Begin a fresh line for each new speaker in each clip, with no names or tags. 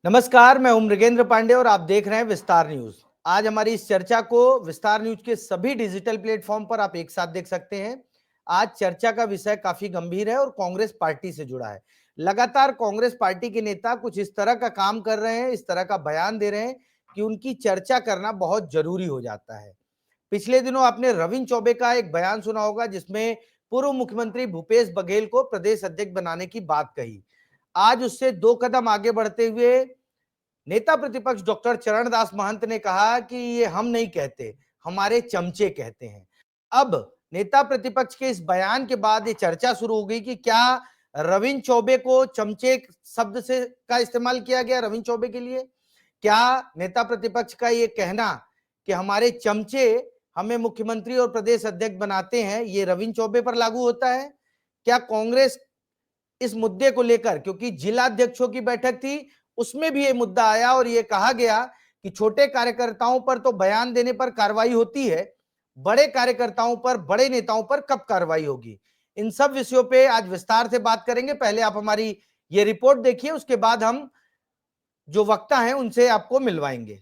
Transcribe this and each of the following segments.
नमस्कार, मैं हूं मृगेंद्र पांडे और आप देख रहे हैं विस्तार न्यूज। आज हमारी इस चर्चा को विस्तार न्यूज के सभी डिजिटल प्लेटफॉर्म पर आप एक साथ देख सकते हैं। आज चर्चा का विषय काफी गंभीर है और कांग्रेस पार्टी से जुड़ा है। लगातार कांग्रेस पार्टी के नेता कुछ इस तरह का काम कर रहे हैं, इस तरह का बयान दे रहे हैं कि उनकी चर्चा करना बहुत जरूरी हो जाता है। पिछले दिनों आपने रविंद्र चौबे का एक बयान सुना होगा जिसमें पूर्व मुख्यमंत्री भूपेश बघेल को प्रदेश अध्यक्ष बनाने की बात कही। आज उससे 2 कदम आगे बढ़ते हुए नेता प्रतिपक्ष डॉक्टर चरणदास महंत ने कहा कि ये हम नहीं कहते, हमारे चमचे कहते हैं। अब नेता प्रतिपक्ष के इस बयान के बाद ये चर्चा शुरू हो गई कि क्या रविंद्र चौबे को चमचे शब्द से का इस्तेमाल किया गया रविंद्र चौबे के लिए? क्या नेता प्रतिपक्ष का ये कहना कि हमारे चमचे हमें मुख्यमंत्री और प्रदेश अध्यक्ष बनाते हैं, ये रविंद्र चौबे पर लागू होता है? क्या कांग्रेस इस मुद्दे को लेकर, क्योंकि जिला अध्यक्षों की बैठक थी, उसमें भी ये मुद्दा आया और ये कहा गया कि छोटे कार्यकर्ताओं पर तो बयान देने पर कार्रवाई होती है, बड़े कार्यकर्ताओं पर, बड़े नेताओं पर कब कार्रवाई होगी? इन सब विषयों पे आज विस्तार से बात करेंगे। पहले आप हमारी ये रिपोर्ट देखिए, उसके बाद हम जो वक्ता हैं उनसे आपको मिलवाएंगे।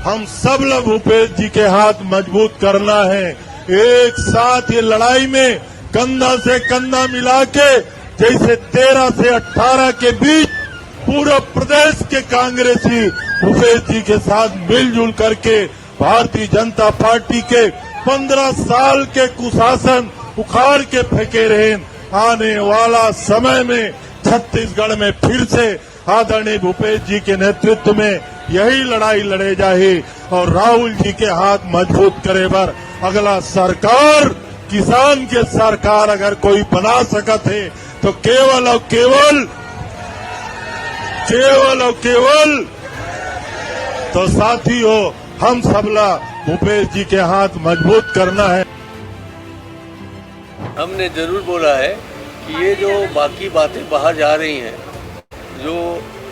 हम सब लोग भूपेश जी के हाथ मजबूत करना है। एक साथ ये लड़ाई में कंधा से कंधा मिला के, जैसे 13 से 18 के बीच पूरा प्रदेश के कांग्रेसी भूपेश जी के साथ मिलजुल करके भारतीय जनता पार्टी के 15 साल के कुशासन उखाड़ के फेंके रहे। आने वाला समय में छत्तीसगढ़ में फिर से आदरणीय भूपेश जी के नेतृत्व में यही लड़ाई लड़े जाए और राहुल जी के हाथ मजबूत करे बर अगला सरकार किसान के सरकार अगर कोई बना सकत है तो केवल और केवल तो साथियों हम सबला भूपेश जी के हाथ मजबूत करना है।
हमने जरूर बोला है कि ये जो बाकी बातें बाहर जा रही हैं, जो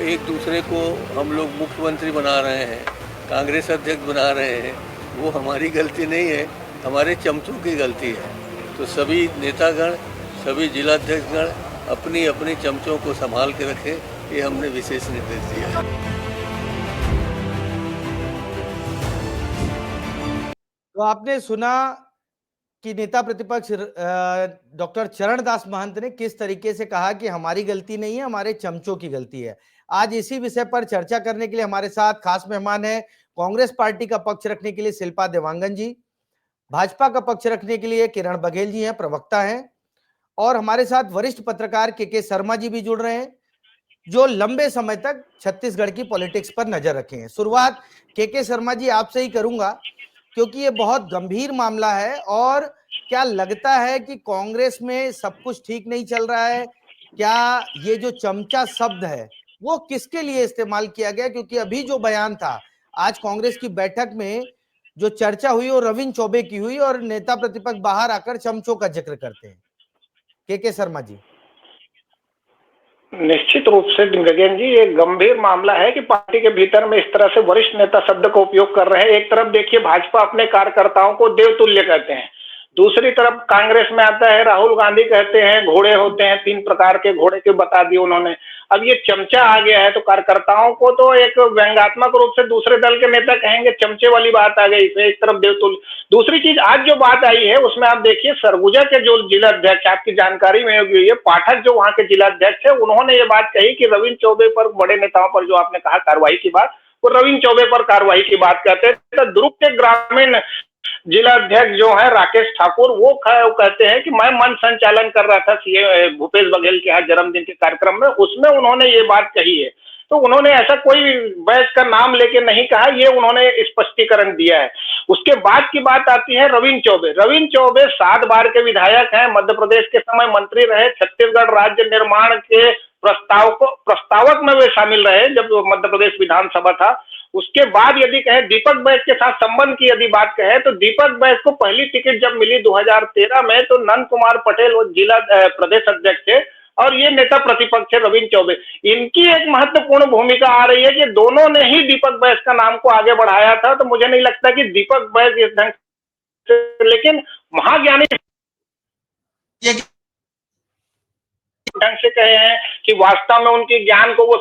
एक दूसरे को हम लोग मुख्यमंत्री बना रहे हैं, कांग्रेस अध्यक्ष बना रहे हैं, वो हमारी गलती नहीं है, हमारे चमचों की गलती है। तो सभी नेतागण, सभी जिलाध्यक्षगण अपनी अपनी चमचों को संभाल के रखें, ये हमने विशेष निर्देश दिया है।
तो आपने सुना कि नेता प्रतिपक्ष डॉक्टर चरणदास महंत ने किस तरीके से कहा कि हमारी गलती नहीं है, हमारे चमचों की गलती है। आज इसी विषय पर चर्चा करने के लिए हमारे साथ खास मेहमान है कांग्रेस पार्टी का पक्ष रखने के लिए शिल्पा देवांगन जी, भाजपा का पक्ष रखने के लिए किरण बघेल जी हैं, प्रवक्ता हैं, और हमारे साथ वरिष्ठ पत्रकार के शर्मा जी भी जुड़ रहे हैं, जो लंबे समय तक छत्तीसगढ़ की पॉलिटिक्स पर नजर रखे हैं। शुरुआत के शर्मा जी आपसे ही करूंगा, क्योंकि ये बहुत गंभीर मामला है। और क्या लगता है कि कांग्रेस में सब कुछ ठीक नहीं चल रहा है? क्या ये जो चमचा शब्द है वो किसके लिए इस्तेमाल किया गया? क्योंकि अभी जो बयान था आज कांग्रेस की बैठक में, जो चर्चा हुई वो रविंद्र चौबे की हुई और नेता प्रतिपक्ष बाहर आकर चमचों का जिक्र करते हैं। के शर्मा जी।
निश्चित रूप से गगन जी, ये गंभीर मामला है कि पार्टी के भीतर में इस तरह से वरिष्ठ नेता शब्द का उपयोग कर रहे हैं। एक तरफ देखिए भाजपा अपने कार्यकर्ताओं को देवतुल्य कहते हैं, दूसरी तरफ कांग्रेस में आता है राहुल गांधी कहते हैं घोड़े होते हैं, 3 प्रकार के घोड़े के बता दिए उन्होंने। अब ये चमचा आ गया है तो कार्यकर्ताओं को तो एक व्यंग्यात्मक रूप से दूसरे दल के नेता कहेंगे, चमचे वाली बात आ गई। एक तरफ देवतुल्य, दूसरी चीज आज जो बात आई है उसमें आप देखिए सरगुजा के जो जिला अध्यक्ष, आपकी जानकारी में होगी, ये पाठक जो वहां के जिला अध्यक्ष है, उन्होंने ये बात कही कि रविंद्र चौबे पर, बड़े नेताओं पर जो आपने कहा कार्रवाई की बात, वो रविंद्र चौबे पर कार्रवाई की बात कहते हैं। तो दुर्ग के ग्रामीण जिला अध्यक्ष जो है राकेश ठाकुर, वो कहते हैं कि मैं मन संचालन कर रहा था सीएम भूपेश बघेल के यहाँ जन्मदिन के कार्यक्रम में, उसमें उन्होंने ये बात कही है। तो उन्होंने ऐसा कोई बैच का नाम लेके नहीं कहा, ये उन्होंने स्पष्टीकरण दिया है। उसके बाद की बात आती है रविंद्र चौबे। रविंद्र चौबे 7 बार के विधायक हैं, मध्य प्रदेश के समय मंत्री रहे, छत्तीसगढ़ राज्य निर्माण के प्रस्तावक में वे शामिल रहे जब मध्य प्रदेश विधानसभा था। उसके बाद यदि कहें दीपक बैस के साथ संबंध की यदि बात कहें तो दीपक बैस को पहली टिकट जब मिली 2013 में तो नंद कुमार पटेल वो जिला प्रदेश अध्यक्ष थे और ये नेता प्रतिपक्ष है रविंद्र चौबे। इनकी एक महत्वपूर्ण भूमिका आ रही है कि दोनों ने ही दीपक बैस का नाम को आगे बढ़ाया था। तो मुझे नहीं लगता कि दीपक बैस इस ढंग से, लेकिन महाज्ञानी
ये
ढंग से कहे हैं कि वास्तव में उनके ज्ञान को वो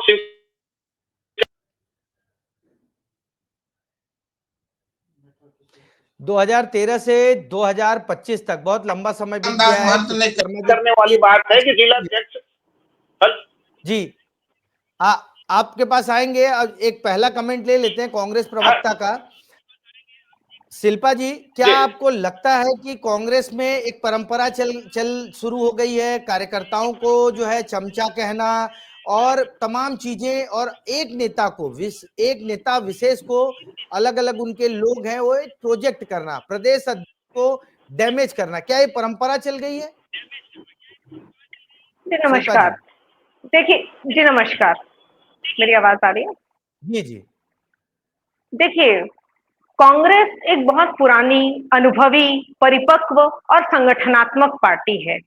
2013 से 2025 तक बहुत लंबा समय बीत
रामदास
गया है।
महंत ने
करने वाली बात है कि जिलाध्यक्ष
जी आपके पास आएंगे। अब एक पहला कमेंट ले लेते हैं कांग्रेस प्रवक्ता का। शिल्पा जी, क्या आपको लगता है कि कांग्रेस में एक परंपरा चल शुरू हो गई है, कार्यकर्ताओं को जो है चमचा कहना और तमाम चीजें, और एक नेता विशेष को अलग अलग उनके लोग हैं वो एक प्रोजेक्ट करना, प्रदेश अध्यक्ष को डैमेज करना, क्या ये परंपरा चल गई है?
जी नमस्कार। देखिए जी नमस्कार, मेरी आवाज आ रही है?
जी जी।
देखिए, कांग्रेस एक बहुत पुरानी, अनुभवी, परिपक्व और संगठनात्मक पार्टी है।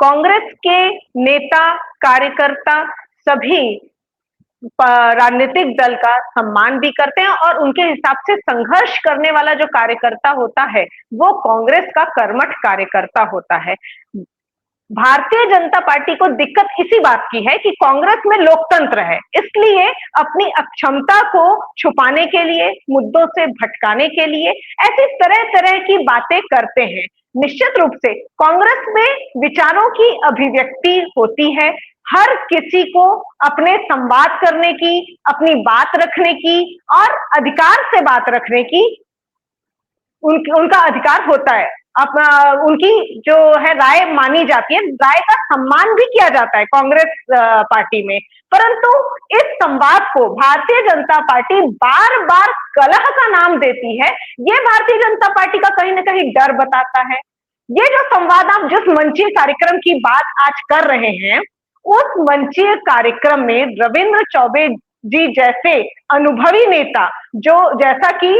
कांग्रेस के नेता, कार्यकर्ता सभी राजनीतिक दल का सम्मान भी करते हैं और उनके हिसाब से संघर्ष करने वाला जो कार्यकर्ता होता है, वो कांग्रेस का कर्मठ कार्यकर्ता होता है। भारतीय जनता पार्टी को दिक्कत इसी बात की है कि कांग्रेस में लोकतंत्र है, इसलिए अपनी अक्षमता को छुपाने के लिए, मुद्दों से भटकाने के लिए ऐसी तरह तरह की बातें करते हैं। निश्चित रूप से कांग्रेस में विचारों की अभिव्यक्ति होती है, हर किसी को अपने संवाद करने की, अपनी बात रखने की और अधिकार से बात रखने की उनका अधिकार होता है। उनकी जो है राय मानी जाती है, राय का सम्मान भी किया जाता है कांग्रेस पार्टी में। परंतु इस संवाद को भारतीय जनता पार्टी बार बार कलह का नाम देती है। ये भारतीय जनता पार्टी का कहीं ना कहीं डर बताता है। ये जो संवाद, आप जिस मंचीय कार्यक्रम की बात आज कर रहे हैं, उस मंचीय कार्यक्रम में रविंद्र चौबे जी जैसे अनुभवी नेता, जो जैसा कि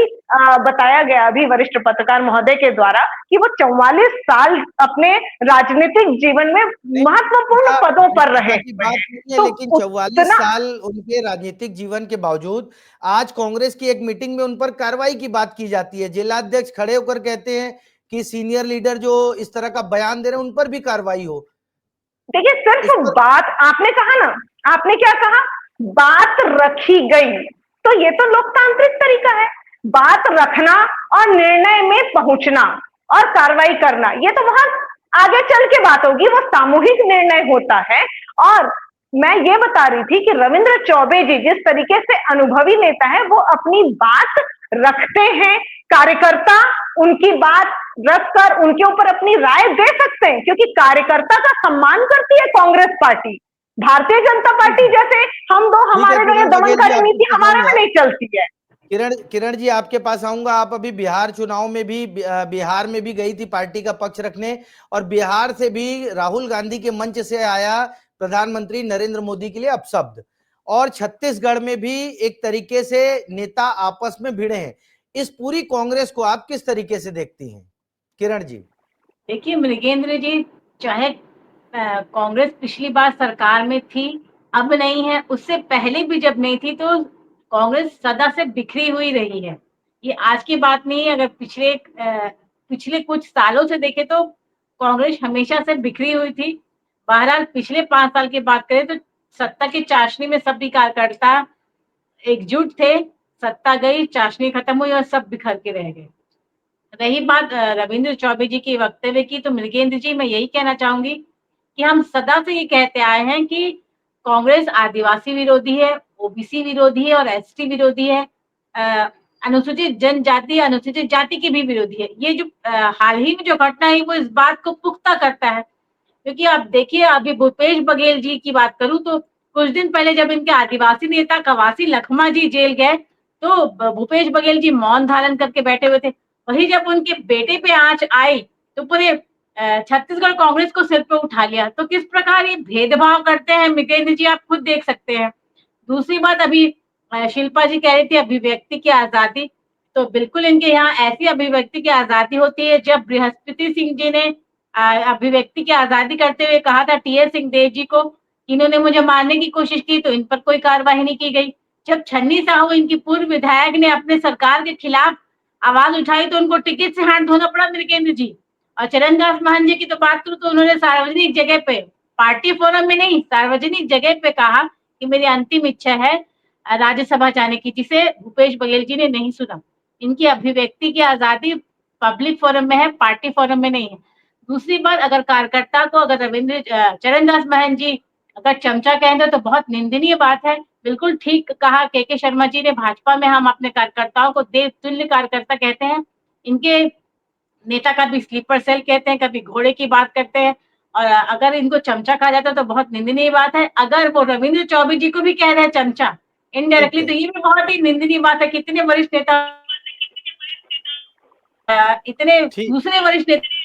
बताया गया अभी वरिष्ठ पत्रकार महोदय के द्वारा कि वो 44 साल अपने राजनीतिक जीवन में महत्वपूर्ण पदों पर रहे
बात नहीं है, लेकिन 44 साल उनके राजनीतिक जीवन के बावजूद आज कांग्रेस की एक मीटिंग में उन पर कार्रवाई की बात की जाती है। जिलाध्यक्ष खड़े होकर कहते हैं कि सीनियर लीडर जो इस तरह का बयान दे रहे हैं उन पर भी कार्रवाई हो।
देखिए, सिर्फ बात आपने कहा ना, आपने क्या कहा, बात रखी गई, तो ये तो लोकतांत्रिक तरीका है। बात रखना और निर्णय में पहुंचना और कार्रवाई करना, ये तो बहुत आगे चल के बात होगी, वो सामूहिक निर्णय होता है। और मैं ये बता रही थी कि रविंद्र चौबे जी जिस तरीके से अनुभवी नेता है, वो अपनी बात रखते हैं। कार्यकर्ता उनकी बात रखकर उनके ऊपर अपनी राय दे सकते हैं, क्योंकि कार्यकर्ता का सम्मान करती है कांग्रेस पार्टी। भारतीय जनता पार्टी जैसे हम दो, हमारे जो दमनकारी नीति हमारे में नहीं चलती है।
किरण जी, आपके पास आऊंगा। आप अभी बिहार चुनाव में भी, बिहार में भी गई थी पार्टी का पक्ष रखने, और बिहार से भी राहुल गांधी के मंच से आया प्रधानमंत्री नरेंद्र मोदी के लिए अपशब्द, और छत्तीसगढ़ में भी एक तरीके से नेता आपस में भिड़े हैं। इस पूरी कांग्रेस को आप किस तरीके से देखती हैं किरण जी?
देखिए मृगेंद्र जी, चाहे कांग्रेस पिछली बार सरकार में थी, अब नहीं है, उससे पहले भी जब नहीं थी, तो कांग्रेस सदा से बिखरी हुई रही है। ये आज की बात नहीं है। अगर पिछले कुछ सालों से देखें तो कांग्रेस हमेशा से बिखरी हुई थी। बहरहाल पिछले 5 साल की बात करें तो सत्ता की चाशनी में सभी कार्यकर्ता एकजुट थे, सत्ता गई, चाशनी खत्म हुई और सब बिखर के रह गए। रही बात रविंद्र चौबे जी के वक्तव्य की, तो मृगेंद्र जी, मैं यही कहना चाहूंगी कि हम सदा से ये कहते आए हैं कि कांग्रेस आदिवासी विरोधी है, ओबीसी विरोधी है और एसटी विरोधी है, अनुसूचित जनजाति, अनुसूचित जाति की भी विरोधी है। ये जो हाल ही में जो घटना है वो इस बात को पुख्ता करता है। क्योंकि आप देखिए, अभी भूपेश बघेल जी की बात करूं तो कुछ दिन पहले जब इनके आदिवासी नेता कवासी लखमा जी जेल गए, तो भूपेश बघेल जी मौन धारण करके बैठे हुए थे। वही जब उनके बेटे पे आंच आई तो पूरे छत्तीसगढ़ कांग्रेस को सिर पे उठा लिया। तो किस प्रकार ये भेदभाव करते हैं मृगेंद्र जी, आप खुद देख सकते हैं। दूसरी बात, अभी शिल्पा जी कह रही थी अभिव्यक्ति की आजादी, तो बिल्कुल इनके यहाँ ऐसी अभिव्यक्ति की आजादी होती है। जब बृहस्पति सिंह जी ने अभिव्यक्ति की आजादी करते हुए कहा था टीएस सिंहदेव जी को, इन्होंने मुझे मारने की कोशिश की, तो इन पर कोई कार्रवाई नहीं की गई। जब छन्नी साहू, इनकी पूर्व विधायक, ने अपने सरकार के खिलाफ आवाज उठाई तो उनको टिकट से हाथ धोना पड़ा मृगेंद्र जी। और चरणदास महंत जी की तो बात करूं तो उन्होंने सार्वजनिक जगह पे, पार्टी फोरम में नहीं, सार्वजनिक जगह पे कहा कि मेरी अंतिम इच्छा है राज्यसभा जाने की, जिसे भूपेश बघेल जी ने नहीं सुना। इनकी अभिव्यक्ति की आजादी पब्लिक फोरम में है, पार्टी फोरम में नहीं है। दूसरी बात, अगर कार्यकर्ता को अगर चरणदास महंत जी अगर चमचा कहेंगे तो बहुत निंदनीय बात है। बिल्कुल ठीक कहा के शर्मा जी ने, भाजपा में हम अपने कार्यकर्ताओं को देव तुल्य कार्यकर्ता कहते हैं। इनके नेता कभी स्लीपर सेल कहते हैं, कभी घोड़े की बात करते हैं, और अगर इनको चमचा कहा जाता है तो बहुत निंदनीय बात है। अगर वो रविंद्र चौबे जी को भी कह रहे हैं चमचा इनडायरेक्टली, तो ये भी बहुत ही निंदनीय बात है। कितने वरिष्ठ नेता, इतने दूसरे वरिष्ठ नेता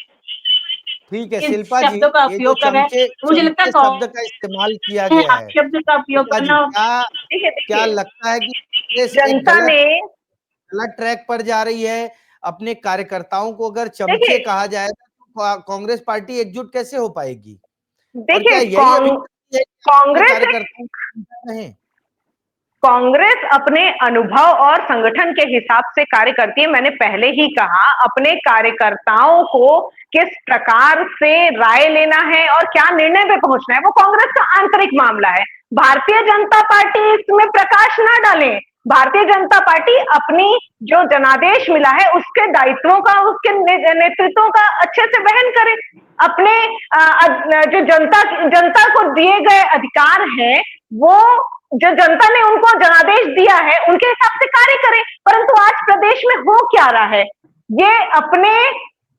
ठीक है
इन
शिल्पा जी,
शब्दों का
ये जो
उपयोग कर रहे हैं,
चमचे
तो मुझे लगता
चमचे
है
शब्द का इस्तेमाल किया गया है,
शब्द का उपयोग
शिल्पा जी,
करना।
क्या क्या
देखिए,
लगता है कि कांग्रेस एक
जनता ने
गलत ट्रैक पर जा रही है? अपने कार्यकर्ताओं को अगर चमचे
देखिए
कहा जाए तो कांग्रेस पार्टी एकजुट कैसे हो पाएगी? और क्या
देखिए
यही अभिव्यक्ति है कि अपने
कांग्रेस
कार्यकर्ताओं को समझा रहे हैं?
कांग्रेस अपने अनुभव और संगठन के हिसाब से कार्य करती है। मैंने पहले ही कहा, अपने कार्यकर्ताओं को किस प्रकार से राय लेना है और क्या निर्णय पे पहुंचना है, वो कांग्रेस का आंतरिक मामला है। भारतीय जनता पार्टी इसमें प्रकाश ना डाले। भारतीय जनता पार्टी अपनी जो जनादेश मिला है उसके दायित्वों का, उसके नेतृत्व का अच्छे से वहन करे। अपने जो जनता को दिए गए अधिकार हैं, वो जो जनता ने उनको जनादेश दिया है उनके हिसाब से कार्य करें। परंतु आज प्रदेश में हो क्या रहा है, ये अपने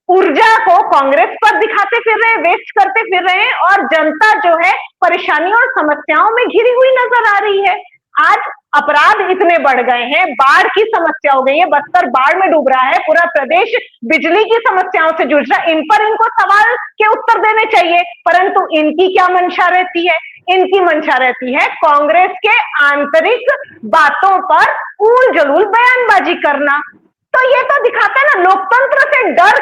ऊर्जा को कांग्रेस पर दिखाते फिर रहे हैं, वेस्ट करते फिर रहे हैं, और जनता जो है परेशानियों और समस्याओं में घिरी हुई नजर आ रही है। आज अपराध इतने बढ़ गए हैं, बाढ़ की समस्या हो गई है, बस्तर बाढ़ में डूब रहा है, पूरा प्रदेश बिजली की समस्याओं से जूझ रहा है। इन पर इनको सवाल के उत्तर देने चाहिए, परंतु इनकी क्या मंशा रहती है? इनकी मंशा रहती है कांग्रेस के आंतरिक बातों पर ऊल जलूल बयानबाजी करना। तो ये तो दिखाता है ना, लोकतंत्र से डर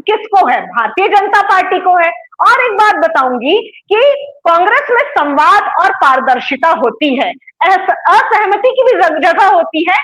किसको है? भारतीय जनता पार्टी को है। और एक बात बताऊंगी कि कांग्रेस में संवाद और पारदर्शिता होती है, असहमति की भी जगह होती है,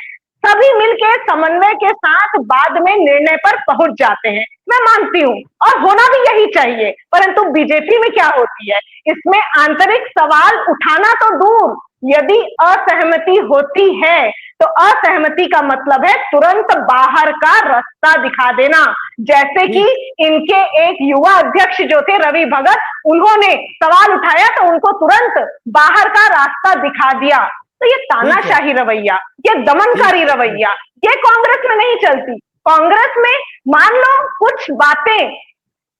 सभी मिलकर समन्वय के साथ बाद में निर्णय पर पहुंच जाते हैं, मैं मानती हूं, और होना भी यही चाहिए। परंतु बीजेपी में क्या होती है, इसमें आंतरिक सवाल उठाना तो दूर, यदि असहमति होती है तो असहमति का मतलब है तुरंत बाहर का रास्ता दिखा देना। जैसे कि इनके एक युवा अध्यक्ष जो थे रवि भगत, उन्होंने सवाल उठाया तो उनको तुरंत बाहर का रास्ता दिखा दिया। तो ये तानाशाही रवैया, ये दमनकारी रवैया, ये कांग्रेस में नहीं चलती। कांग्रेस में मान लो कुछ बातें,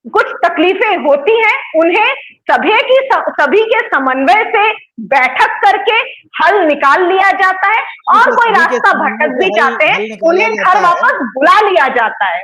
कुछ तकलीफें होती हैं, उन्हें सभी के समन्वय से बैठक करके हल निकाल लिया जाता है, और कोई रास्ता भटक भी जाते हैं उन्हें घर वापस बुला लिया जाता है।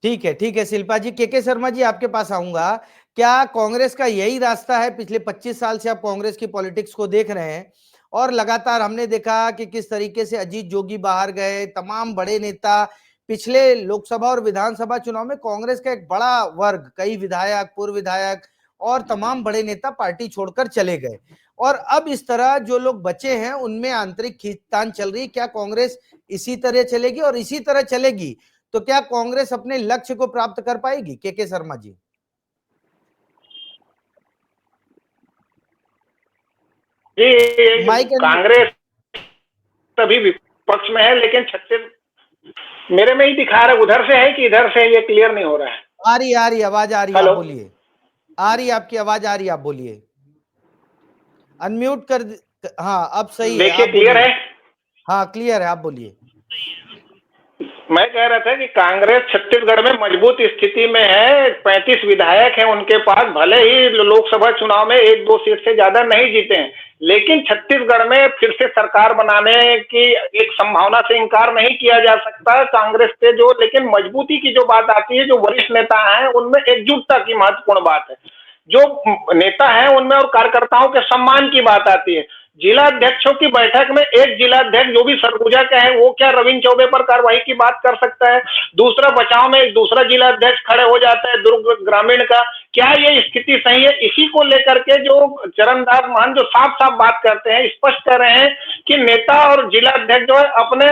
ठीक है शिल्पा जी, के शर्मा जी आपके पास आऊंगा। क्या कांग्रेस का यही रास्ता है? पिछले 25 साल से आप कांग्रेस की पॉलिटिक्स को देख रहे हैं और लगातार हमने देखा कि किस तरीके से अजीत जोगी बाहर गए, तमाम बड़े नेता, पिछले लोकसभा और विधानसभा चुनाव में कांग्रेस का एक बड़ा वर्ग, कई विधायक, पूर्व विधायक और तमाम बड़े नेता पार्टी छोड़कर चले गए, और अब इस तरह जो लोग बचे हैं उनमें आंतरिक खींचतान चल रही है। क्या कांग्रेस इसी तरह चलेगी? और इसी तरह चलेगी तो क्या कांग्रेस अपने लक्ष्य को प्राप्त कर पाएगी? के शर्मा जी।
जी, कांग्रेस अभी विपक्ष में है, लेकिन छत्तीस मेरे में ही दिखा रहा है उधर से है कि इधर से है, ये क्लियर नहीं हो रहा है।
आ रही आवाज आ रही है, आप बोलिए। आ रही आपकी आवाज, आ रही, आप बोलिए। अनम्यूट कर, हाँ अब सही है,
देखिए क्लियर है।
हाँ क्लियर है, आप बोलिए।
मैं कह रहा था कि कांग्रेस छत्तीसगढ़ में मजबूत स्थिति में है, 35 विधायक हैं उनके पास, भले ही लोकसभा चुनाव में 1-2 सीट से ज्यादा नहीं जीते हैं, लेकिन छत्तीसगढ़ में फिर से सरकार बनाने की एक संभावना से इनकार नहीं किया जा सकता कांग्रेस के जो, लेकिन मजबूती की जो बात आती है, जो वरिष्ठ नेता हैं उनमें एकजुटता की महत्वपूर्ण बात है, जो नेता है उनमें, और कार्यकर्ताओं के सम्मान की बात आती है। जिला अध्यक्षों की बैठक में एक जिला अध्यक्ष जो भी सरगुजा का है, वो क्या रविंद्र चौबे पर कार्रवाई की बात कर सकता है? दूसरा बचाव में एक दूसरा जिला अध्यक्ष खड़े हो जाता है दुर्ग ग्रामीण का। क्या ये स्थिति सही है? इसी को लेकर के जो चरणदास महंत जो साफ साफ बात करते हैं, स्पष्ट कर रहे हैं कि नेता और जिला अध्यक्ष जो है अपने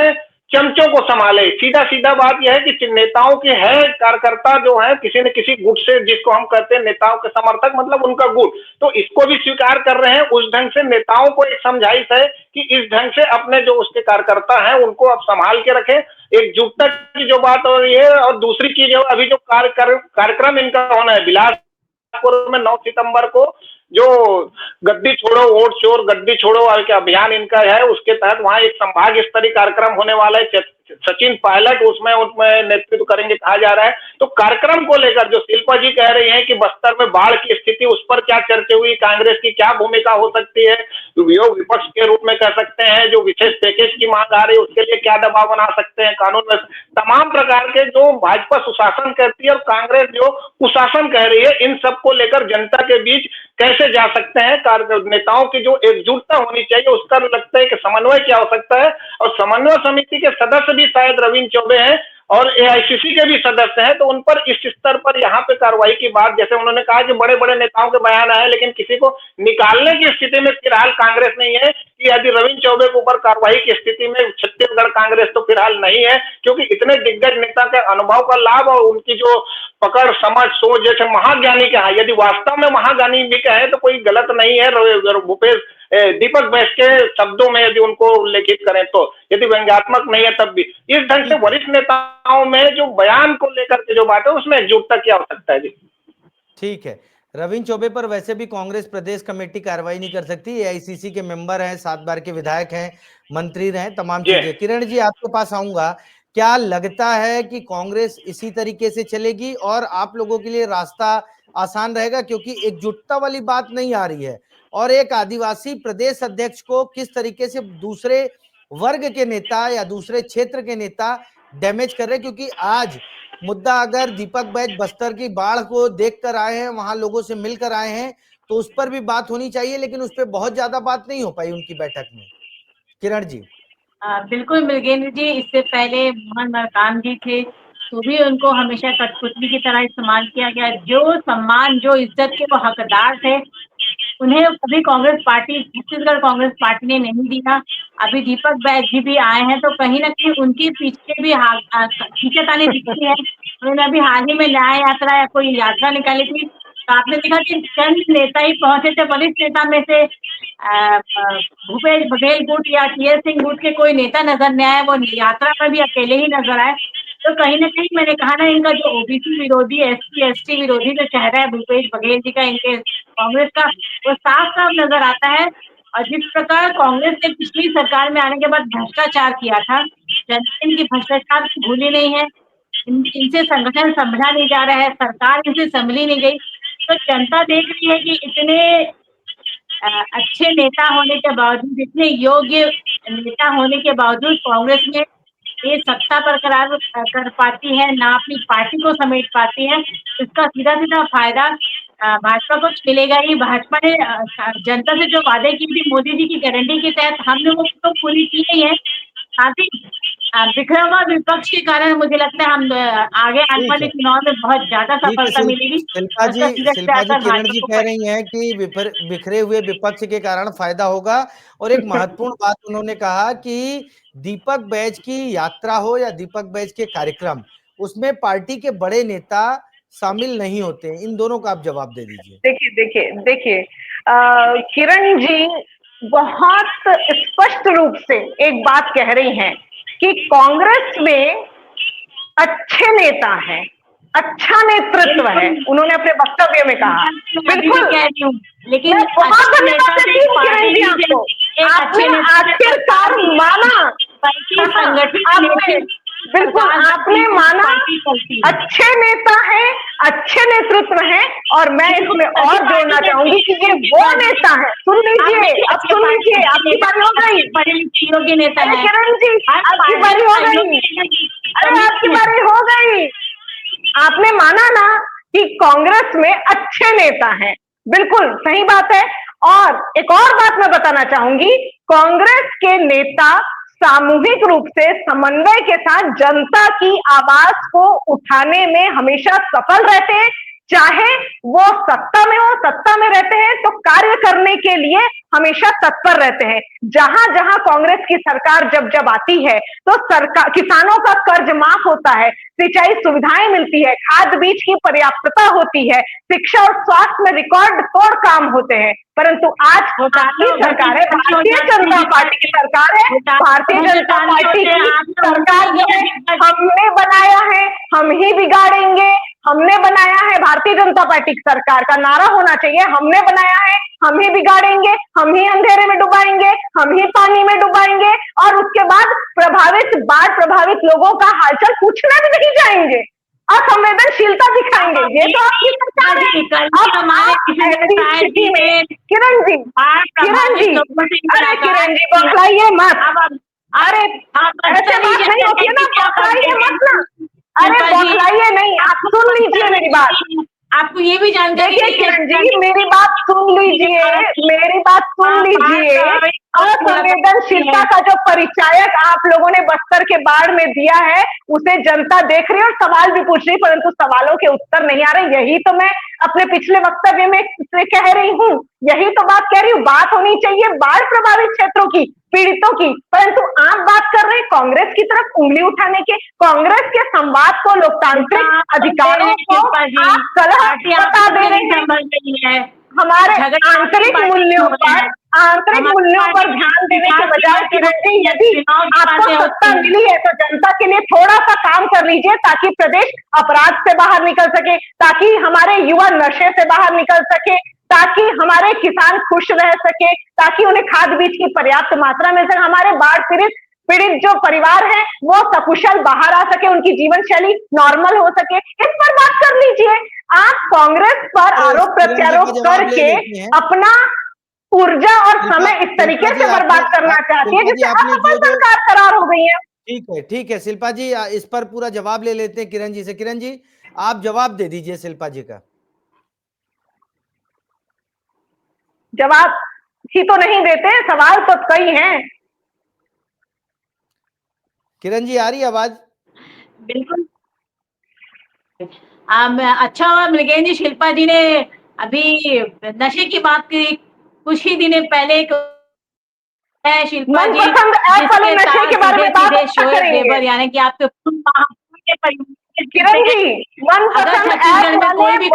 चमचों को संभाले। सीधा सीधा बात यह है कि नेताओं के है कार्यकर्ता जो है किसी न किसी गुट से, जिसको हम कहते हैं नेताओं के समर्थक, मतलब उनका गुट, तो इसको भी स्वीकार कर रहे हैं। उस ढंग से नेताओं को एक समझाइश है कि इस ढंग से अपने जो उसके कार्यकर्ता हैं उनको अब संभाल के रखें। एकजुटता की जो बात हो रही है, और दूसरी चीज है अभी जो कार्यक्रम इनका होना है बिलासपुर में 9 सितंबर को, जो गद्दी छोड़ो वोट चोर गद्दी छोड़ो अभियान इनका है, उसके तहत वहां एक संभाग स्तरीय कार्यक्रम होने वाला है। सचिन पायलट उसमें नेतृत्व करेंगे कहा जा रहा है। तो कार्यक्रम को लेकर जो शिल्पा जी कह रही हैं कि बस्तर में बाढ़ की स्थिति, उस पर क्या चर्चा हुई, कांग्रेस की क्या भूमिका हो सकती है, विपक्ष के रूप में कह सकते हैं, जो विशेष पैकेज की मांग आ रही है उसके लिए क्या दबाव बना सकते हैं, कानून में तमाम प्रकार के जो भाजपा सुशासन कहती है और कांग्रेस जो कुशासन कह रही है, इन सब को लेकर जनता के बीच कैसे जा सकते हैं। नेताओं की जो एकजुटता होनी चाहिए उसका लगता है कि समन्वय क्या हो सकता है, और समन्वय समिति के सदस्य भी शायद रविंद्र चौबे हैं और एआईसीसी के भी सदस्य हैं, तो उन पर इस स्तर पर यहाँ पे कार्रवाई की बात, जैसे उन्होंने कहा कि बड़े बड़े नेताओं के बयान आए लेकिन किसी को निकालने की स्थिति में फिलहाल कांग्रेस नहीं है, कि यदि रविंद्र चौबे के ऊपर कार्रवाई की स्थिति में छत्तीसगढ़ कांग्रेस तो फिलहाल नहीं है, क्योंकि इतने दिग्गज नेता के अनुभव का लाभ और उनकी जो पकड़ समझ सोच, जैसे महाज्ञानी कहा, यदि वास्तव में महाज्ञानी भी कहे तो कोई गलत नहीं है। भूपेश दीपक बैस के शब्दों में यदि उनको उल्लेखित करें तो, यदि व्यंग्यात्मक नहीं है तब भी, इस ढंग से वरिष्ठ नेताओं में जो बयान को लेकर के जो बात है उसमें एकजुटता क्या हो सकता है जी।
ठीक है, रविंद्र चौबे पर वैसे भी कांग्रेस प्रदेश कमेटी कार्रवाई नहीं कर सकती, एआईसीसी के मेंबर हैं, 7 बार के विधायक हैं, मंत्री रहे, तमाम चीजें। किरण जी आपके पास आऊंगा, क्या लगता है कि कांग्रेस इसी तरीके से चलेगी और आप लोगों के लिए रास्ता आसान रहेगा, क्योंकि एकजुटता वाली बात नहीं आ रही है, और एक आदिवासी प्रदेश अध्यक्ष को किस तरीके से दूसरे वर्ग के नेता या दूसरे क्षेत्र के नेता डैमेज कर रहे हैं, क्योंकि आज मुद्दा अगर दीपक बैज बस्तर की बाढ़ को देखकर आए हैं, वहां लोगों से मिलकर आए हैं, तो उस पर भी बात होनी चाहिए, लेकिन उस पर बहुत ज्यादा बात नहीं हो पाई उनकी बैठक में। किरण जी।
बिल्कुल मृगेंद्र जी, इससे पहले मोहन मरकाम जी थे तो भी उनको हमेशा कठपुतली की तरह इस्तेमाल किया गया। जो सम्मान जो इज्जत के वो हकदार थे उन्हें कभी कांग्रेस पार्टी, छत्तीसगढ़ कांग्रेस पार्टी ने नहीं दिया। अभी दीपक बैज जी भी आए हैं तो कहीं ना कहीं उनके पीछे भी खींचतानी दिखती है। उन्होंने अभी हाल ही में न्याय यात्रा या कोई यात्रा निकाली थी, तो आपने देखा कि चंद नेता ही पहुंचे थे। वरिष्ठ नेता में से भूपेश बघेल गुट या टीएस सिंह गुट के कोई नेता नजर नहीं आए, वो यात्रा पर भी अकेले ही नजर आए। तो कहीं ना कहीं मैंने कहा ना, इनका जो ओबीसी विरोधी, एससी एसटी विरोधी जो चेहरा है भूपेश बघेल जी का, इनके कांग्रेस का, वो साफ साफ नजर आता है। और जिस प्रकार कांग्रेस ने पिछली सरकार में आने के बाद भ्रष्टाचार किया था, जनता इनकी भ्रष्टाचार भूली नहीं है, इनसे संगठन समझा नहीं जा रहा है, सरकार इनसे संभली नहीं गई। तो जनता देख रही है कि इतने अच्छे नेता होने के बावजूद, इतने योग्य नेता होने के बावजूद कांग्रेस में ये सत्ता बरकरार कर पाती है ना, अपनी पार्टी को समेट पाती है। इसका सीधा सीधा फायदा भाजपा को मिलेगा ही। भाजपा ने जनता से जो वादे की थी मोदी जी की गारंटी के तहत, हमने वो तो पूरी की ही है। साथ ही बिखरा हुआ विपक्ष के कारण मुझे लगता है हम आगे आने वाले चुनाव में बहुत ज्यादा सफलता मिलेगी।
शिल्पा जी किरण जी कह रही हैं कि बिखरे हुए विपक्ष के कारण फायदा होगा, और एक महत्वपूर्ण बात उन्होंने कहा कि दीपक बैज की यात्रा हो या दीपक बैज के कार्यक्रम, उसमें पार्टी के बड़े नेता शामिल नहीं होते। इन दोनों का आप जवाब दे दीजिए।
देखिए किरण जी बहुत स्पष्ट रूप से एक बात कह रही हैं कि कांग्रेस में अच्छे नेता हैं, अच्छा नेतृत्व है, उन्होंने अपने वक्तव्य में कहा। बिल्कुल कह रही हूँ, लेकिन आपने आखिरकार माना, बिल्कुल आपने माना अच्छे नेता है, अच्छे नेतृत्व है, और मैं इसमें और जोड़ना चाहूंगी कि ये वो नेता है। सुन लीजिए, अब सुन लीजिए, आपकी बारी हो गई, योग्य नेता है किरण जी, आपकी बारी हो गई, अरे आपकी बारी हो गई। आपने माना ना कि कांग्रेस में अच्छे नेता हैं, बिल्कुल सही बात है। और एक और बात मैं बताना चाहूंगी, कांग्रेस के नेता सामूहिक रूप से समन्वय के साथ जनता की आवाज को उठाने में हमेशा सफल रहते हैं, चाहे वो सत्ता में हो, सत्ता में रहते हैं तो कार्य करने के लिए हमेशा तत्पर रहते हैं। जहां जहां कांग्रेस की सरकार जब जब आती है तो सरकार किसानों का कर्ज माफ होता है, सिंचाई सुविधाएं मिलती है, खाद बीज की पर्याप्तता होती है, शिक्षा और स्वास्थ्य में रिकॉर्ड तोड़ काम होते हैं। परंतु आज आपकी सरकार है, भारतीय जनता पार्टी की सरकार है, भारतीय जनता पार्टी की सरकार जो है हमने बनाया है, हम ही बिगाड़ेंगे, हमने बनाया है, भारतीय जनता पार्टी की सरकार का नारा होना चाहिए, हमने बनाया है, हम ही बिगाड़ेंगे, हम ही अंधेरे में डुबाएंगे, हम ही पानी में डुबाएंगे और उसके बाद बाढ़ प्रभावित लोगों का हालचाल पूछने भी नहीं जाएंगे, असंवेदनशीलता दिखाएंगे। ये तो आपकी सरकार है। किरण जी, अरे किरण जी बौखलाइए मत, अरे ऐसे बात नहीं होती है ना, बौखलाइए मत ना, अरे बौखलाइए नहीं, आप सुन लीजिए मेरी बात।
आपको ये भी जानकारी
देखिए किरण जी मेरी बात सुन लीजिए, मेरी बात सुन लीजिए। असंवेदनशीलता का जो परिचायक आप लोगों ने बस्तर के बाढ़ में दिया है उसे जनता देख रही है और सवाल भी पूछ रही है, परंतु सवालों के उत्तर नहीं आ रहे। यही तो मैं अपने पिछले वक्तव्य में कह रही हूँ, यही तो बात कह रही हूँ। बात होनी चाहिए बाढ़ प्रभावित क्षेत्रों की, पीड़ितों की, परंतु आप बात कर रहे हैं कांग्रेस की तरफ उंगली उठाने के, कांग्रेस के संवाद को, लोकतांत्रिक अधिकारों को आप कलह बता दे रहे हैं। हमारे आंतरिक मूल्यों पर ध्यान देने के बजाय किरण जी यदि आपको सत्ता मिली है तो जनता के लिए थोड़ा सा काम कर लीजिए ताकि प्रदेश अपराध से बाहर निकल सके, ताकि हमारे युवा नशे से बाहर निकल सके, ताकि हमारे किसान खुश रह सके, ताकि उन्हें खाद बीज की पर्याप्त मात्रा मिल सके, हमारे बाढ़ पीड़ित जो परिवार है वो सकुशल बाहर आ सके, उनकी जीवन शैली नॉर्मल हो सके, इस पर बात कर लीजिए। आप कांग्रेस पर आरोप प्रत्यारोप करके अपना ऊर्जा और समय इस तरीके से बर्बाद करना चाहती है जिससे असफल सरकार करार हो गई है।
ठीक है शिल्पा जी, इस पर पूरा जवाब ले लेते हैं किरण जी से। किरण जी आप जवाब दे दीजिए शिल्पा जी का।
जवाब ही तो नहीं देते, सवाल तो कई हैं।
किरण जी आ रही आवाज?
बिल्कुल अच्छा हुआ मृगेंद्र जी, शिल्पा जी ने अभी नशे की बात की। कुछ ही दिन पहले शिल्पा जी
नशे के बारे में बात करेंगे,
यानी कि आपके
किरण जी मनपसंद ऐप
कोई भी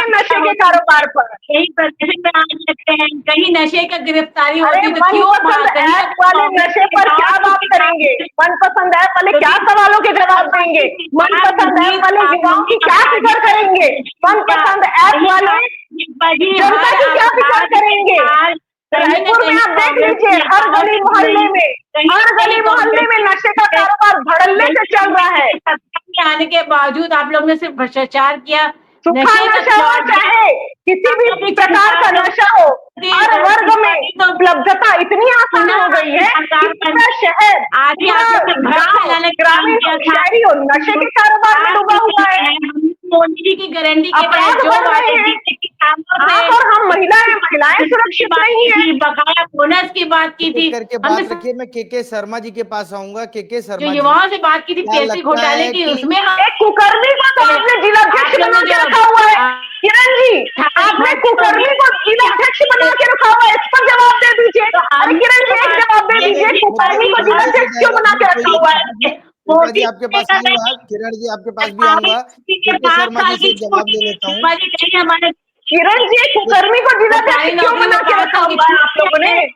नशे के कारोबार पर
यही प्रदर्शन में आ सकते हैं, कहीं नशे का गिरफ्तारी होती तो क्यों
ऐप वाले नशे पर क्या बात करेंगे, मनपसंद ऐप वाले क्या सवालों के जवाब देंगे, मनपसंद ऐप वाले युवाओं की क्या फिक्र करेंगे, मनपसंद ऐप वाले जनता की क्या फिक्र करेंगे। रायपुर में आप देख लीजिए हर गली मोहल्ले में नशे का कारोबार धड़ल्ले से चल रहा है।
आने के बावजूद आप लोग ने सिर्फ भ्रष्टाचार किया।
सूखा नशा हो चाहे किसी भी प्रकार का नशा हो, हर वर्ग में उपलब्धता इतनी आसान हो गई है कि पूरा शहर ग्रामीण शहरी हो नशे के कारोबार में डूबा हुआ है।
मोदी जी की गारंटी के
तहत जो आप और हम महिलाएं सुरक्षित नहीं है।
बकाया बोनस की बात की थी,
करके बात रखिए। मैं के शर्मा जी के पास आऊंगा। के शर्मा जी
युवाओं से बात की थी पैसे घोटाले की, उसमें
एक कुकर्मी को तो आपने जिलाध्यक्ष बना के रखा हुआ है। किरण जी आपने कुकर्मी को जिलाध्यक्ष बना के रखा हुआ है, इस पर जवाब दे दीजिए। अरे किरण जी एक जवाब दे दीजिए, कुकर्मी को जिलाध्यक्ष क्यों बना के रखा हुआ है।
जी आपके पास आऊंगा, किरण जी आपके पास भी आऊंगा, के शर्मा जी से जवाब ले लेता हूँ।
किरण जी कुकर्मी को जिलाध्यक्ष क्यों बना के रखा हुआ है आप लोगों ने,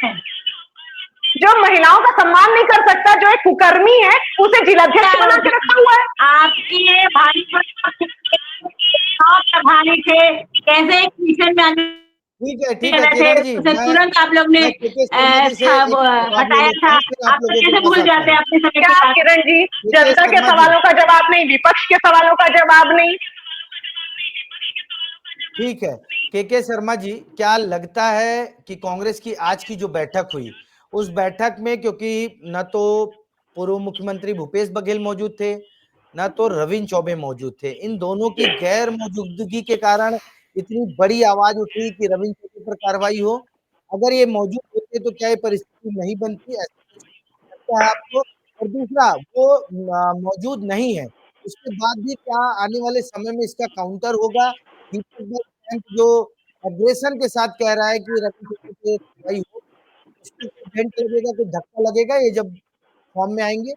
जो महिलाओं का सम्मान नहीं कर सकता, जो एक कुकर्मी है उसे जिलाध्यक्ष बना के रखा हुआ है।
आपके भाई प्रभारी थे कैसे एक मिशन में
ठीक है किरण जी,
तुरंत आप लोग ने हटाया था, आप कैसे भूल जाते हैं अपने समय
क्या किरण जी, जनता के सवालों का जवाब नहीं, विपक्ष के सवालों का जवाब नहीं।
ठीक है के शर्मा जी, क्या लगता है कि कांग्रेस की आज की जो बैठक हुई उस बैठक में, क्योंकि न तो पूर्व मुख्यमंत्री भूपेश बघेल मौजूद थे न तो रविंद्र चौबे मौजूद थे, इन दोनों की गैर मौजूदगी के कारण इतनी बड़ी आवाज उठी कि रविंद्र चौबे पर कार्रवाई हो। अगर ये मौजूद होते तो क्या ये परिस्थिति नहीं बनती, ऐसा लगता है आपको? और दूसरा वो मौजूद नहीं है, उसके बाद भी क्या आने वाले समय में इसका काउंटर होगा? दीपक बैठ जो एग्रेशन के साथ कह रहा है कि रवि टेंडुलकर से लड़ाई हो, उसको कोई डेंट लगेगा, कोई धक्का लगेगा ये जब फॉर्म में आएंगे?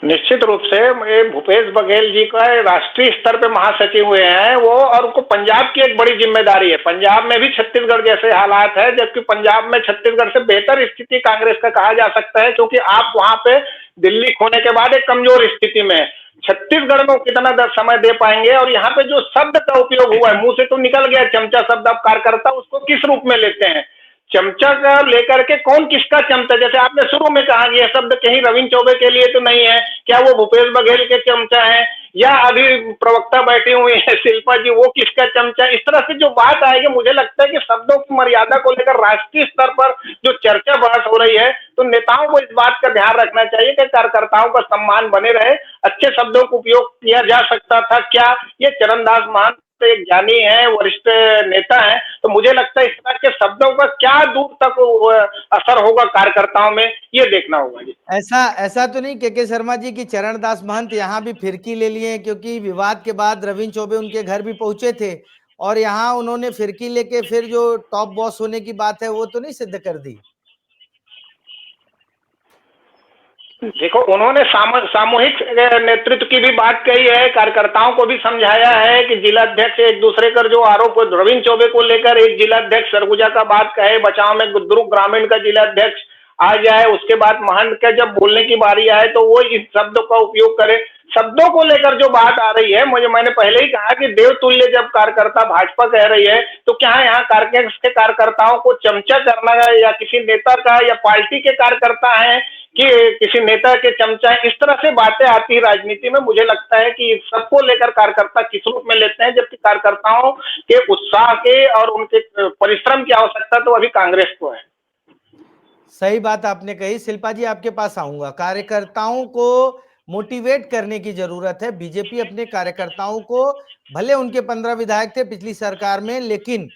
निश्चित रूप से ये भूपेश बघेल जी का राष्ट्रीय स्तर पे महासचिव हुए हैं वो, और उनको पंजाब की एक बड़ी जिम्मेदारी है। पंजाब में भी छत्तीसगढ़ जैसे हालात है, जबकि पंजाब में छत्तीसगढ़ से बेहतर स्थिति कांग्रेस का कहा जा सकता है, क्योंकि आप वहां पे दिल्ली खोने के बाद एक कमजोर स्थिति में है। छत्तीसगढ़ में कितना समय दे पाएंगे, और यहाँ पे जो शब्द का उपयोग हुआ है, मुंह से तो निकल गया चमचा शब्द, अब कार्यकर्ता उसको किस रूप में लेते हैं? चमचा का लेकर के कौन किसका चमचा, जैसे आपने शुरू में कहा कि यह शब्द कहीं रविंद्र चौबे के लिए तो नहीं है, क्या वो भूपेश बघेल के चमचा है, या अभी प्रवक्ता बैठी हुई है शिल्पा जी, वो किसका चमचा? इस तरह से जो बात आएगी, मुझे लगता है कि शब्दों की मर्यादा को लेकर राष्ट्रीय स्तर पर जो चर्चा बहस हो रही है, तो नेताओं को इस बात का ध्यान रखना चाहिए कि कार्यकर्ताओं का सम्मान बने रहे। अच्छे शब्दों का उपयोग किया जा सकता था क्या? ये चरणदास महंत एक ज्ञानी है, वरिष्ठ नेता है, तो मुझे लगता है इस तरह के शब्दों का क्या दूर तक असर होगा कार्यकर्ताओं में, ये देखना होगा जी।
ऐसा ऐसा तो नहीं के शर्मा जी की चरणदास महंत यहाँ भी फिरकी ले लिए हैं, क्योंकि विवाद के बाद रविंद्र चौबे उनके घर भी पहुंचे थे और यहाँ उन्होंने फिरकी लेके फिर जो टॉप बॉस होने की बात है वो तो नहीं सिद्ध कर दी?
देखो, उन्होंने सामूहिक नेतृत्व की भी बात कही है, कार्यकर्ताओं को भी समझाया है कि जिला अध्यक्ष एक दूसरे का जो आरोप रविंद्र चौबे को लेकर, एक जिला अध्यक्ष सरगुजा का बात कहे, बचाव में दुर्ग ग्रामीण का जिला अध्यक्ष आ जाए, उसके बाद महंत का जब बोलने की बारी आए तो वो इस शब्दों का उपयोग करे। शब्दों को लेकर जो बात आ रही है, मैंने पहले ही कहा कि देवतुल्य जब कार्यकर्ता भाजपा कह रही है, तो क्या यहाँ कांग्रेस के कार्यकर्ताओं को चमचा करना है, या किसी नेता का या पार्टी के कार्यकर्ता है कि किसी नेता के चमचा है? इस तरह से बातें आती है राजनीति में। मुझे लगता है कि सबको लेकर कार्यकर्ता किस रूप में लेते हैं, जबकि कार्यकर्ताओं के उत्साह के और उनके परिश्रम की आवश्यकता तो अभी कांग्रेस को है।
सही बात आपने कही। शिल्पा जी आपके पास आऊंगा। कार्यकर्ताओं को मोटिवेट करने की जरूरत है। बीजेपी अपने कार्यकर्ताओं को, भले उनके 15 विधायक थे पिछली सरकार में, लेकिन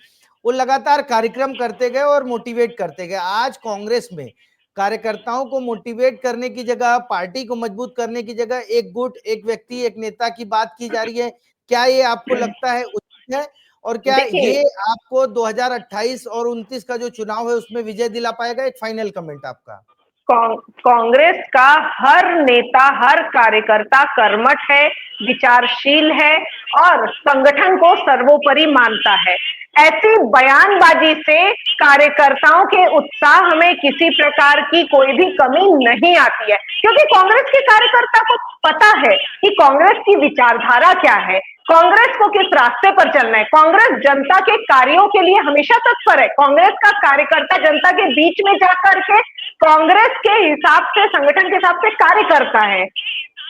वो लगातार कार्यक्रम करते गए और मोटिवेट करते गए। आज कांग्रेस में कार्यकर्ताओं को मोटिवेट करने की जगह, पार्टी को मजबूत करने की जगह एक गुट, एक व्यक्ति, एक नेता की बात की जा रही है। क्या ये आपको लगता है उचित है? और क्या ये आपको 2028 और 29 का जो चुनाव है उसमें विजय दिला पाएगा? एक फाइनल कमेंट आपका।
कांग्रेस का हर नेता, हर कार्यकर्ता कर्मठ है, विचारशील है और संगठन को सर्वोपरि मानता है। ऐसी बयानबाजी से कार्यकर्ताओं के उत्साह में किसी प्रकार की कोई भी कमी नहीं आती है, क्योंकि कांग्रेस के कार्यकर्ता को पता है कि कांग्रेस की विचारधारा क्या है, कांग्रेस को किस रास्ते पर चलना है। कांग्रेस जनता के कार्यों के लिए हमेशा तत्पर है। कांग्रेस का कार्यकर्ता जनता के बीच में जाकर के कांग्रेस के हिसाब से, संगठन के हिसाब से कार्य करता है,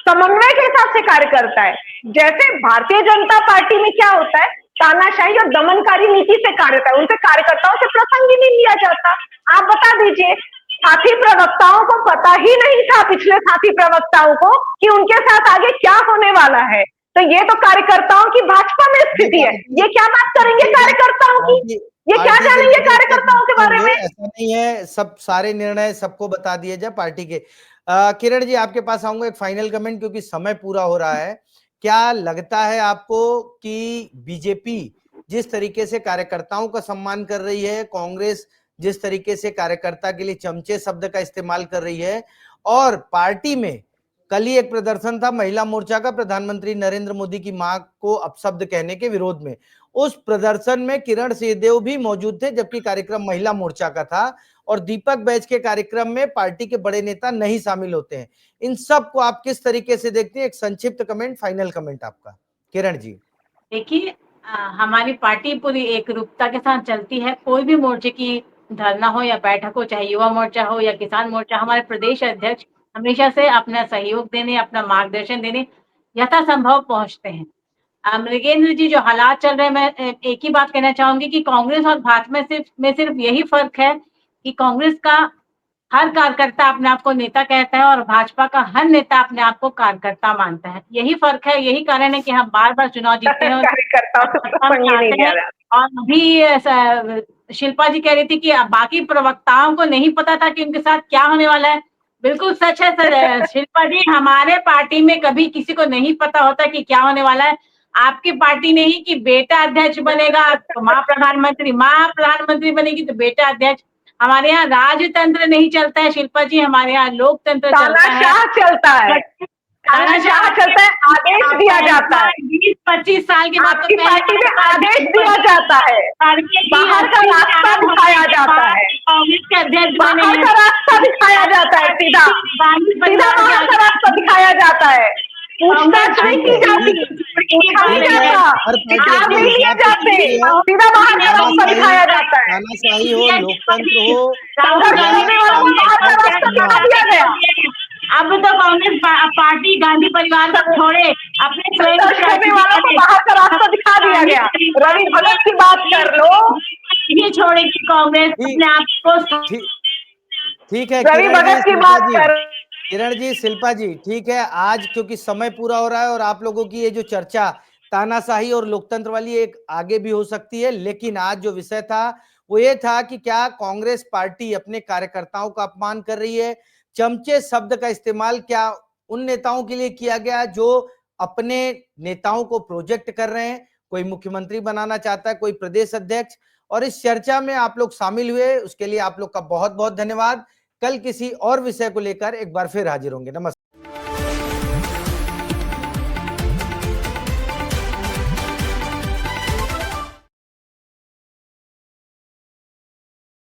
समन्वय के हिसाब से कार्य करता है। जैसे भारतीय जनता पार्टी में क्या होता है, तानाशाही और दमनकारी नीति से कार्य करता है, उनसे कार्यकर्ताओं से प्रसंग ही नहीं लिया जाता। आप बता दीजिए, साथी प्रवक्ताओं को पता ही नहीं था, पिछले साथी प्रवक्ताओं को, कि उनके साथ आगे क्या होने वाला है। तो ये तो कार्यकर्ताओं की भाजपा में स्थिति है। ये क्या बात करेंगे कार्यकर्ताओं की? ये क्या जानेंगे कार्यकर्ताओं के बारे में?
ऐसा नहीं है, सब सारे निर्णय सबको बता दिए जाए पार्टी के। किरण जी आपके पास आऊंगा, एक फाइनल कमेंट, क्योंकि समय पूरा हो रहा है। क्या लगता है आपको कि बीजेपी जिस तरीके से कार्यकर्ताओं का सम्मान कर रही है, कांग्रेस जिस तरीके से कार्यकर्ता के लिए चमचे शब्द का इस्तेमाल कर रही है, और पार्टी में कल ही एक प्रदर्शन था महिला मोर्चा का प्रधानमंत्री नरेंद्र मोदी की मां को अपशब्द कहने के विरोध में, उस प्रदर्शन में किरण सिंहदेव भी मौजूद थे, जबकि कार्यक्रम महिला मोर्चा का था, और दीपक बैच के कार्यक्रम में पार्टी के बड़े नेता नहीं शामिल होते हैं। इन सब को आप किस तरीके से देखते हैं? एक संक्षिप्त कमेंट, फाइनल कमेंट आपका किरण जी।
देखिए, हमारी पार्टी पूरी एक रूपता के साथ चलती है। कोई भी मोर्चे की धरना हो या बैठक हो, चाहे युवा मोर्चा हो या किसान मोर्चा, हमारे प्रदेश अध्यक्ष हमेशा से अपना सहयोग देने, अपना मार्गदर्शन देने यथासंभव पहुंचते हैं। मृगेंद्र जी, जो हालात चल रहे हैं, मैं एक ही बात कहना चाहूंगी कि कांग्रेस और भाजपा में सिर्फ यही फर्क है कि कांग्रेस का हर कार्यकर्ता अपने आप को नेता कहता है और भाजपा का हर नेता अपने आप को कार्यकर्ता मानता है। यही फर्क है, यही कारण है कि हम बार बार चुनाव जीतते हैं। और अभी शिल्पा जी कह रही थी कि बाकी प्रवक्ताओं को नहीं पता था कि उनके साथ क्या होने वाला है। बिल्कुल सच है सर। शिल्पा जी, हमारे पार्टी में कभी किसी को नहीं पता होता कि क्या होने वाला है। आपकी पार्टी ने ही कि बेटा अध्यक्ष बनेगा तो माँ प्रधानमंत्री बनेगी तो बेटा अध्यक्ष। हमारे यहाँ राजतंत्र नहीं चलता है शिल्पा जी, हमारे यहाँ लोकतंत्र चलता है।
तानाशाह चलता है, तानाशाह चलता है, आदेश दिया जाता है।
20-25 साल के बाद
आपकी पार्टी में आदेश दिया जाता है, बाहर का रास्ता दिखाया जाता है,
कांग्रेस के अध्यक्ष
बाहर का रास्ता दिखाया जाता है, सीधा सीधा बाहर का रास्ता दिखाया जाता है। पूछताछ नहीं की जाती, पूछा नहीं जाता, दिखा नहीं लिया जाते, सीधा बाहर का रास्ता दिखाया जाता है।
तानाशाही हो, लोकतंत्र हो,
संघर्ष करने वालों को बाहर का रास्ता दिखा दिया गया।
अब तो कांग्रेस पार्टी गांधी परिवार को छोड़े अपने
संघर्ष करने वालों को बाहर का रास्ता दिखा दिया गया। रवि भगत की बात कर लो,
ये छोड़ेगी कांग्रेस अपने आप को।
ठीक है
रवि भगत की बात कर,
किरण जी, शिल्पा जी, ठीक है। आज क्योंकि समय पूरा हो रहा है और आप लोगों की ये जो चर्चा तानाशाही और लोकतंत्र वाली एक आगे भी हो सकती है, लेकिन आज जो विषय था वो ये था कि क्या कांग्रेस पार्टी अपने कार्यकर्ताओं का अपमान कर रही है। चमचे शब्द का इस्तेमाल क्या उन नेताओं के लिए किया गया जो अपने नेताओं को प्रोजेक्ट कर रहे हैं, कोई मुख्यमंत्री बनाना चाहता है, कोई प्रदेश अध्यक्ष, और इस चर्चा में आप लोग शामिल हुए, उसके लिए आप लोग का बहुत बहुत धन्यवाद। कल किसी और विषय को लेकर एक बार फिर हाजिर होंगे। नमस्कार।